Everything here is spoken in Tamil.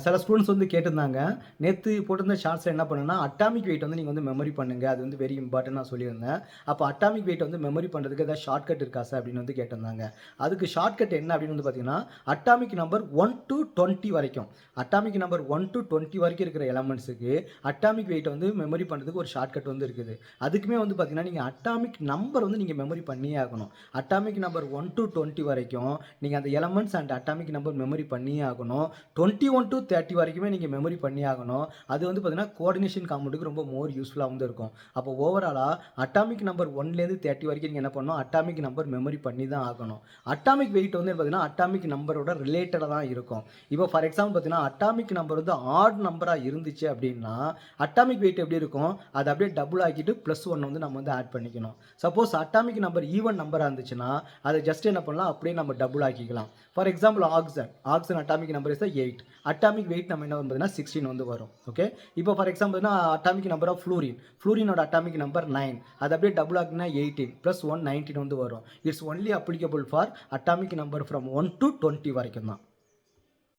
சில ஸ்டூடெண்ட்ஸ் வந்து கேட்டிருந்தாங்க. நேத்து போட்டிருந்த ஷார்ட்ஸ்ல என்ன பண்ணேன்னா, அட்டாமிக் வெயிட் வந்து நீங்க வந்து மெமரி பண்ணுங்க. அது வந்து வெரி இம்பார்ட்டன்ட் நான் சொல்லியிருந்தேன். அப்போ அட்டாமிக் வெயிட் வந்து மெமரி பண்றதுக்கு ஏதாவது ஷார்ட்கட் இருக்கா சார்? அப்படின்னு வந்து கேட்டிருந்தாங்க. அதுக்கு ஷார்ட்கட் என்ன அப்படின்னு வந்து பார்த்தீங்கன்னா, அட்டாமிக் நம்பர் 1 டூ 20 வரைக்கும். அட்டாமிக் நம்பர் 1 டூ 20 வரைக்கும் இருக்கிற எலமெண்ட்ஸுக்கு அட்டாமிக் வெயிட்ட வந்து மெமரி பண்றதுக்கு ஒரு ஷார்ட்கட் வந்து இருக்குது. அதுக்குமே வந்து பார்த்தீங்கன்னா, நீங்க அட்டாமிக் நம்பர் வந்து நீங்க மெமரி பண்ணியே ஆகணும். அட்டாமிக் நம்பர் 1 டூ 20 வரைக்கும் நீங்க அந்த elements and atomic number memory பண்ணியே ஆகணும். 21 to 30 வரைக்குமே நீங்க மெமரி பண்ணி ஆகணும். அது வந்து பார்த்தீங்கன்னா, கோஆர்டினேஷன் காம்பவுண்டுக்கு ரொம்ப மோர் யூஸ்ஃபுல்லா வந்து இருக்கும். அப்போ ஓவராலா அட்டாமிக் நம்பர் 1லேருந்து 30 வரைக்கும் நீங்க என்ன பண்ணணும், அட்டாமிக் நம்பர் மெமரி பண்ணி தான் ஆகணும். அட்டாமிக் வெயிட் வந்து பார்த்தீங்கன்னா, அட்டாமிக் நம்பரோட ரிலேட்டடா தான் இருக்கும். இப்போ ஃபார் எக்ஸாம்பிள் பார்த்தீங்கன்னா, அட்டாமிக் நம்பர் வந்து ஆட் நம்பரா இருந்துச்சு அப்படின்னா, அட்டாமிக் வெயிட் எப்படி இருக்கும்? அத அப்படியே டபுள் ஆக்கிட்டு +1 வந்து நம்ம வந்து ஆட் பண்ணிக்கணும். சப்போஸ் அட்டாமிக் நம்பர் ஈவன் நம்பரா இருந்துச்சுன்னா, அத ஜஸ்ட் என்ன பண்ணலாம், அப்படியே நம்ம டபுள் ஆக்கிக்கலாம். For example oxygen atomic number is 8. Atomic weight நம்ம என்ன வந்து 16 வந்து வரும். ஓகே. இப்போ for example atomic number of ஃப்ளூரினோட அட்டாமிக் நம்பர் 9. அது அப்படியே டபுள் ஆக்குனா 18 +1 19 வந்து வரும். It's only applicable for atomic number from 1 to 20 வரைக்கும் தான்.